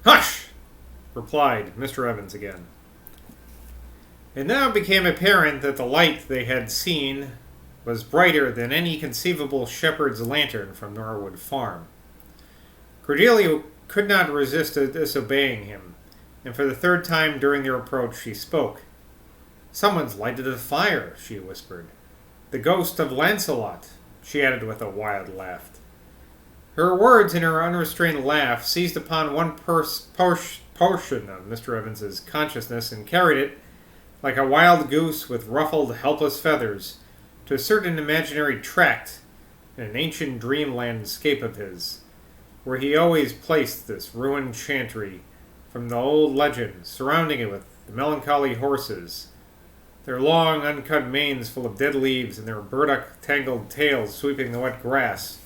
"Hush!" replied Mr. Evans again. It now became apparent that the light they had seen was brighter than any conceivable shepherd's lantern from Norwood Farm. Cordelia could not resist disobeying him, and for the third time during their approach she spoke. "Someone's lighted a fire," she whispered. "The ghost of Lancelot," she added with a wild laugh. Her words and her unrestrained laugh seized upon one portion of Mr. Evans's consciousness and carried it, like a wild goose with ruffled, helpless feathers, to a certain imaginary tract in an ancient dream landscape of his, where he always placed this ruined chantry from the old legend, surrounding it with the melancholy horses, their long, uncut manes full of dead leaves and their burdock-tangled tails sweeping the wet grass,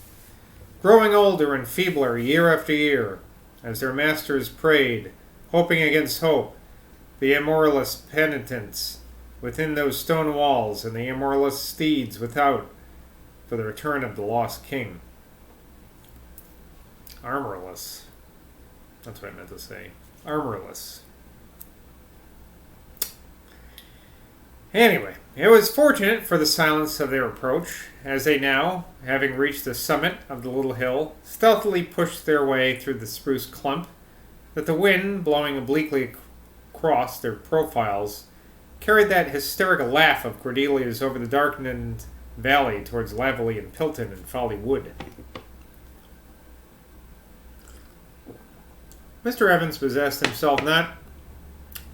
growing older and feebler year after year, as their masters prayed, hoping against hope, the immortalist penitents within those stone walls and the immortalist steeds without, for the return of the lost king. Armorless. That's what I meant to say. Armorless. Anyway, it was fortunate for the silence of their approach, as they now, having reached the summit of the little hill, stealthily pushed their way through the spruce clump, that the wind, blowing obliquely across their profiles, carried that hysterical laugh of Cordelia's over the darkened valley towards Laverley and Pilton and Folly Wood. Mr. Evans possessed himself not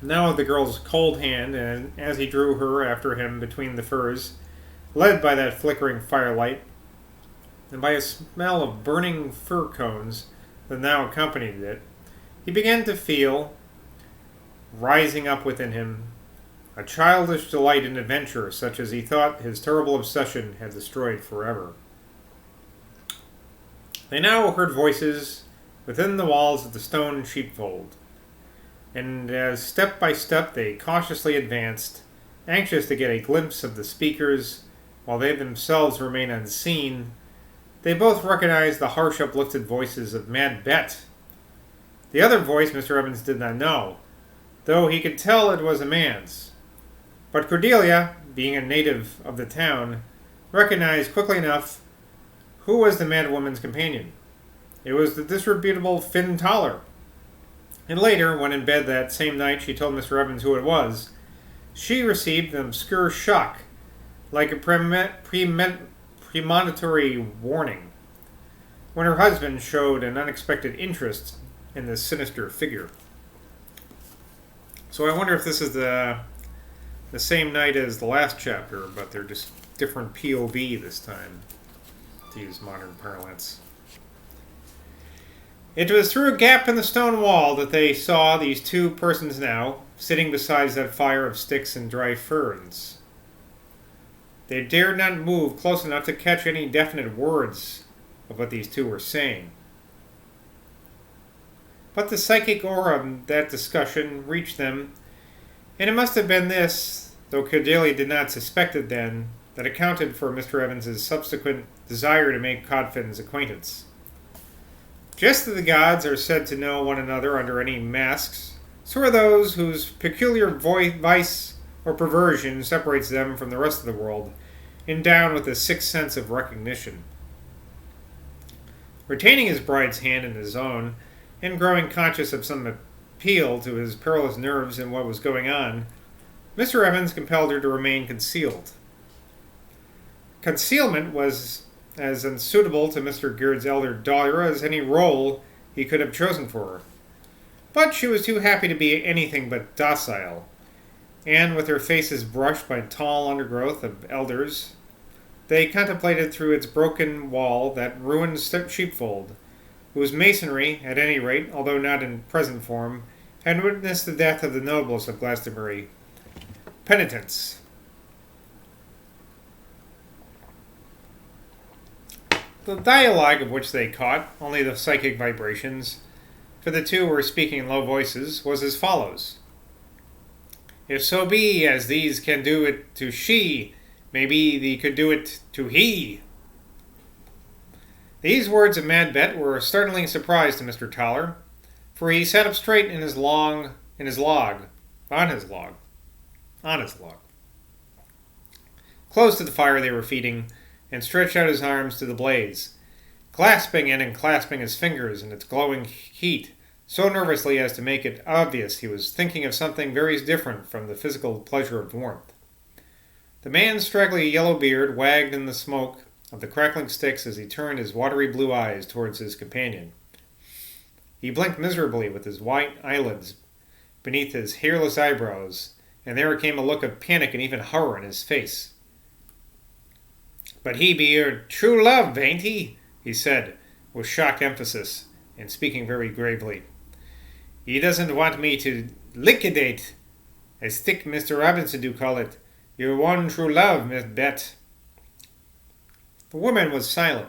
now of the girl's cold hand, and as he drew her after him between the firs, led by that flickering firelight, and by a smell of burning fir cones that now accompanied it, he began to feel, rising up within him, a childish delight in adventure such as he thought his terrible obsession had destroyed forever. They now heard voices within the walls of the stone sheepfold, and as step by step they cautiously advanced, anxious to get a glimpse of the speakers, while they themselves remained unseen, they both recognized the harsh uplifted voices of Mad Bet. The other voice Mr. Evans did not know, though he could tell it was a man's. But Cordelia, being a native of the town, recognized quickly enough who was the mad woman's companion. It was the disreputable Finn Toller. And later, when in bed that same night she told Mr. Evans who it was, she received an obscure shock, like a premonitory warning, when her husband showed an unexpected interest in this sinister figure. So I wonder if this is the same night as the last chapter, but they're just different POV this time, to use modern parlance. It was through a gap in the stone wall that they saw these two persons now, sitting beside that fire of sticks and dry ferns. They dared not move close enough to catch any definite words of what these two were saying. But the psychic aura of that discussion reached them, and it must have been this, though Cordelia did not suspect it then, that accounted for Mr. Evans's subsequent desire to make Codfin's acquaintance. Just as the gods are said to know one another under any masks, so are those whose peculiar vice or perversion separates them from the rest of the world, endowed with a sixth sense of recognition. Retaining his bride's hand in his own, and growing conscious of some appeal to his perilous nerves in what was going on, Mr. Evans compelled her to remain concealed. Concealment was as unsuitable to Mr. Gerd's elder daughter as any role he could have chosen for her. But she was too happy to be anything but docile, and with their faces brushed by tall undergrowth of elders, they contemplated through its broken wall that ruined sheepfold, whose masonry, at any rate, although not in present form, had witnessed the death of the noblest of Glastonbury, penitents. The dialogue of which they caught only the psychic vibrations, for the two were speaking in low voices, was as follows. If so be as these can do it to she, maybe thee could do it to he. These words of Mad Bet were a startling surprise to Mr. Toller, for he sat up straight in his log, on his log. Close to the fire they were feeding, and stretched out his arms to the blaze, clasping and unclasping his fingers in its glowing heat, so nervously as to make it obvious he was thinking of something very different from the physical pleasure of warmth. The man's straggly yellow beard wagged in the smoke of the crackling sticks as he turned his watery blue eyes towards his companion. He blinked miserably with his white eyelids beneath his hairless eyebrows, and there came a look of panic and even horror in his face. "But he be your true love, ain't he?" he said, with shocked emphasis, and speaking very gravely. "He doesn't want me to liquidate, as thick Mr. Robinson do call it, your one true love, Miss Bet." The woman was silent,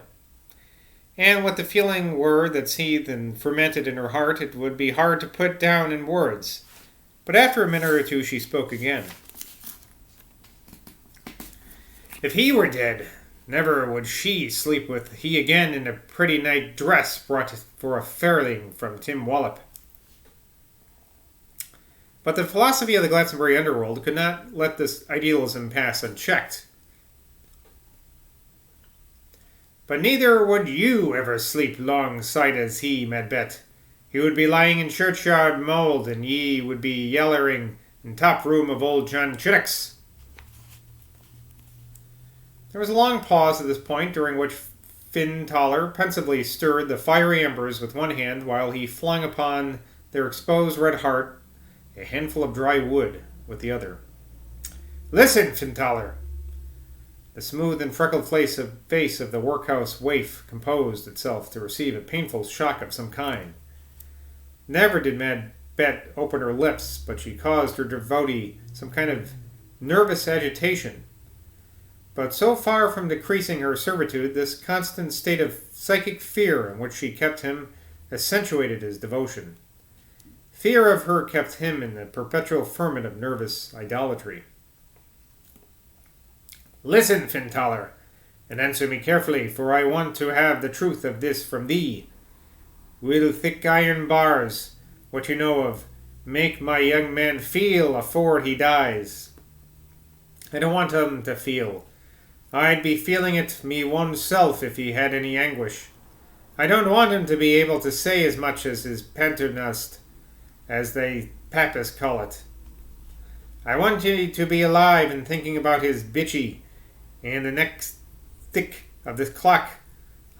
and what the feeling were that seethed and fermented in her heart it would be hard to put down in words. But after a minute or two she spoke again. "If he were dead, never would she sleep with he again in a pretty night dress brought for a farthing from Tim Wallop." But the philosophy of the Glastonbury underworld could not let this idealism pass unchecked. "But neither would you ever sleep long sight as he, Madbet. He would be lying in churchyard mould, and ye would be yellering in top room of old John Chittick's." There was a long pause at this point, during which Finn Toller pensively stirred the fiery embers with one hand while he flung upon their exposed red heart a handful of dry wood with the other. "Listen, Finn Toller." The smooth and freckled face of the workhouse waif composed itself to receive a painful shock of some kind. Never did Mad Bet open her lips, but she caused her devotee some kind of nervous agitation. But so far from decreasing her servitude, this constant state of psychic fear in which she kept him accentuated his devotion. Fear of her kept him in the perpetual ferment of nervous idolatry. "Listen, Fintaller, and answer me carefully, for I want to have the truth of this from thee. Will thick iron bars, what you know of, make my young man feel afore he dies?" "I don't want him to feel. I'd be feeling it me oneself if he had any anguish. I don't want him to be able to say as much as his paternust, as they papists call it. I want ye to be alive and thinking about his bitchy, and the next tick of this clock.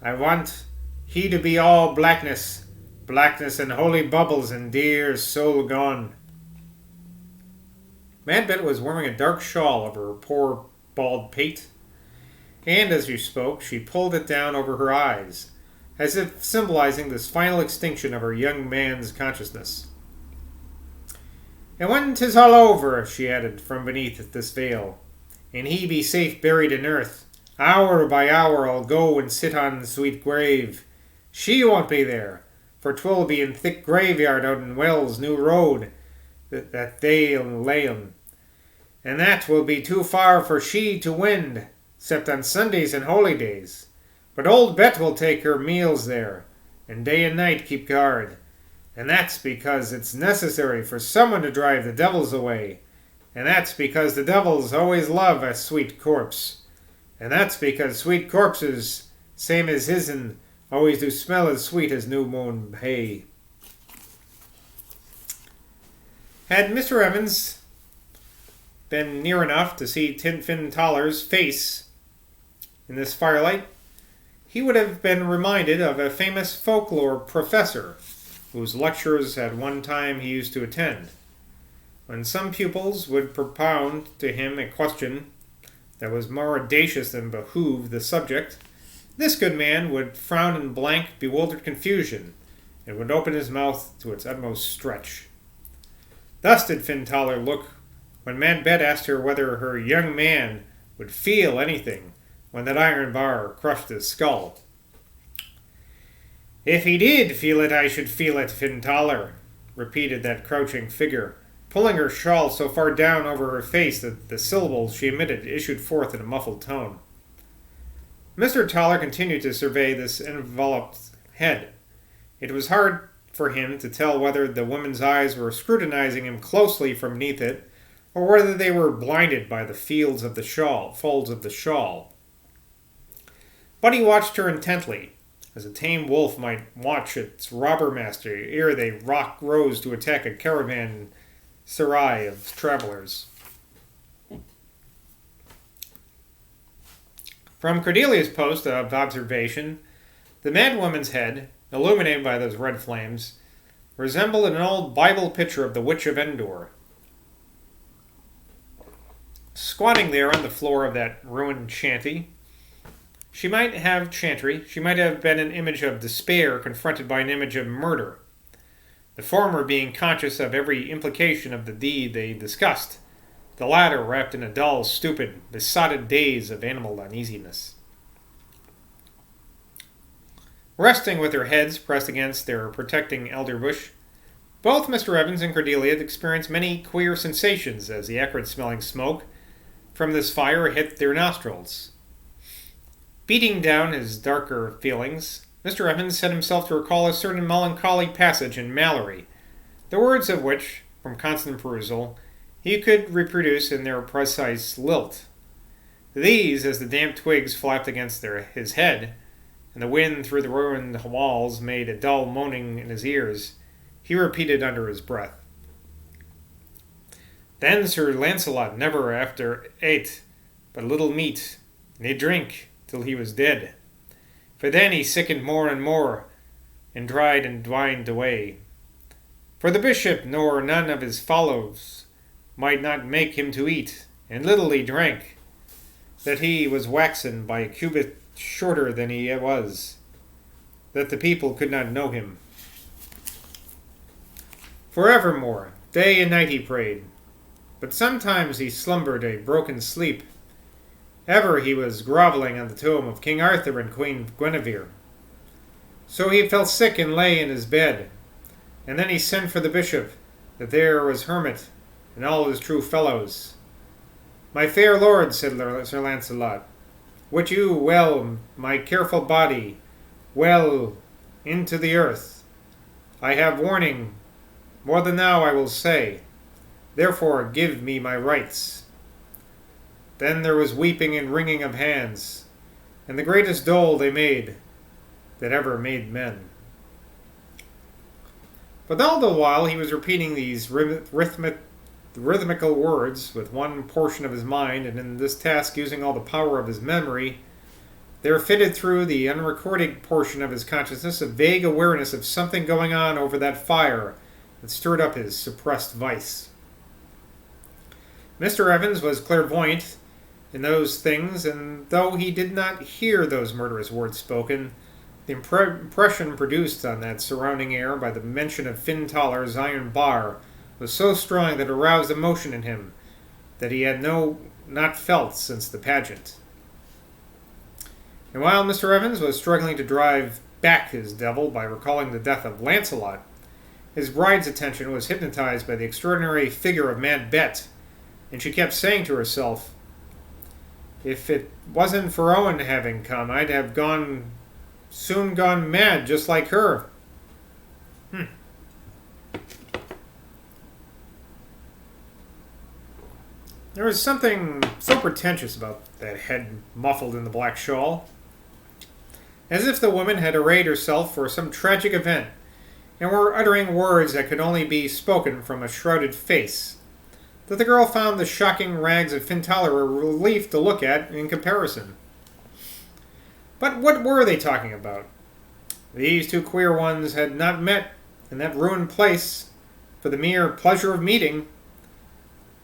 I want he to be all blackness and holy bubbles and dear soul gone." Madbet was wearing a dark shawl over her poor bald pate, and as she spoke she pulled it down over her eyes, as if symbolizing this final extinction of her young man's consciousness. "And when 'tis all over," she added from beneath this veil, "and he be safe buried in earth, hour by hour I'll go and sit on sweet grave. She won't be there, for 'twill be in thick graveyard out in Wells New Road that they'll lay 'em. And that will be too far for she to wend, 'cept on Sundays and holy days. But old Bet will take her meals there, and day and night keep guard. And that's because it's necessary for someone to drive the devils away. And that's because the devils always love a sweet corpse. And that's because sweet corpses, same as his'n, always do smell as sweet as new mown hay." Had Mr. Evans been near enough to see Finn Toller's face in this firelight, he would have been reminded of a famous folklore professor whose lectures at one time he used to attend. When some pupils would propound to him a question that was more audacious than behooved the subject, this good man would frown in blank, bewildered confusion, and would open his mouth to its utmost stretch. Thus did Finn Toller look when Madbet asked her whether her young man would feel anything when that iron bar crushed his skull. "If he did feel it, I should feel it, Finn Toller," repeated that crouching figure, pulling her shawl so far down over her face that the syllables she emitted issued forth in a muffled tone. Mr. Toller continued to survey this enveloped head. It was hard for him to tell whether the woman's eyes were scrutinizing him closely from beneath it, or whether they were blinded by the folds of the shawl. But he watched her intently, as a tame wolf might watch its robber master ere they rose to attack a caravanserai of travelers. From Cordelia's post of observation, the madwoman's head, illuminated by those red flames, resembled an old Bible picture of the Witch of Endor. Squatting there on the floor of that ruined shanty, she might have been an image of despair confronted by an image of murder, the former being conscious of every implication of the deed they discussed, the latter wrapped in a dull, stupid, besotted daze of animal uneasiness. Resting with their heads pressed against their protecting elder bush, both Mr. Evans and Cordelia had experienced many queer sensations as the acrid-smelling smoke from this fire hit their nostrils. Beating down his darker feelings, Mr. Evans set himself to recall a certain melancholy passage in Mallory, the words of which, from constant perusal, he could reproduce in their precise lilt. These, as the damp twigs flapped against his head, and the wind through the ruined walls made a dull moaning in his ears, he repeated under his breath. Then Sir Launcelot never after ate but little meat, ne drink, till he was dead. For then he sickened more and more, and dried and dwined away. For the bishop nor none of his fellows might not make him to eat, and little he drank, that he was waxen by a cubit shorter than he was, that the people could not know him. Forevermore, day and night he prayed, but sometimes he slumbered a broken sleep. Ever he was grovelling on the tomb of King Arthur and Queen Guinevere. So he fell sick and lay in his bed, and then he sent for the bishop, that there was hermit, and all his true fellows. My fair lord, said Sir Launcelot, wit you well my careful body, well into the earth. I have warning, more than now I will say, therefore give me my rights. Then there was weeping and wringing of hands, and the greatest dole they made that ever made men. But all the while he was repeating these rhythmical words with one portion of his mind, and in this task using all the power of his memory, there fitted through the unrecorded portion of his consciousness a vague awareness of something going on over that fire that stirred up his suppressed vice. Mr. Evans was clairvoyant in those things, and though he did not hear those murderous words spoken, the impression produced on that surrounding air by the mention of Fintaller's iron bar was so strong that it aroused emotion in him that he had not felt since the pageant. And while Mr. Evans was struggling to drive back his devil by recalling the death of Lancelot, his bride's attention was hypnotized by the extraordinary figure of Mad Bet, and she kept saying to herself, if it wasn't for Owen having come, I'd have soon gone mad just like her. There was something so pretentious about that head muffled in the black shawl, as if the woman had arrayed herself for some tragic event, and were uttering words that could only be spoken from a shrouded face, that the girl found the shocking rags of Fintaller a relief to look at in comparison. But what were they talking about? These two queer ones had not met in that ruined place for the mere pleasure of meeting,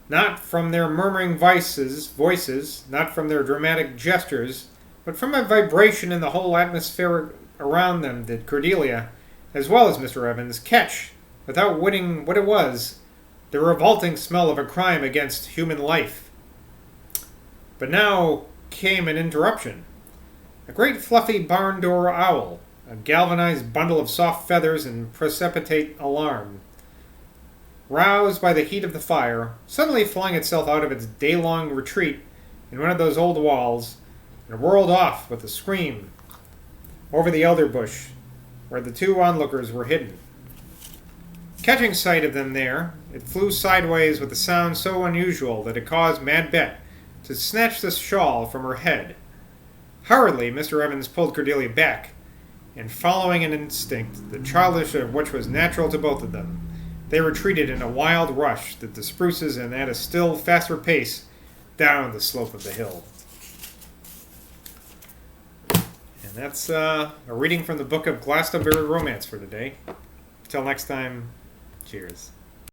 not from their murmuring voices, not from their dramatic gestures, but from a vibration in the whole atmosphere around them did Cordelia, as well as Mr. Evans, catch, without witting what it was, the revolting smell of a crime against human life. But now came an interruption. A great fluffy barn door owl, a galvanized bundle of soft feathers and precipitate alarm, roused by the heat of the fire, suddenly flung itself out of its day-long retreat in one of those old walls, and whirled off with a scream over the elder bush, where the two onlookers were hidden. Catching sight of them there, it flew sideways with a sound so unusual that it caused Mad Bet to snatch the shawl from her head. Hurriedly, Mr. Evans pulled Cordelia back, and following an instinct, the childish of which was natural to both of them, they retreated in a wild rush through the spruces and at a still faster pace down the slope of the hill. And that's a reading from the book of Glastonbury Romance for today. Until next time, cheers.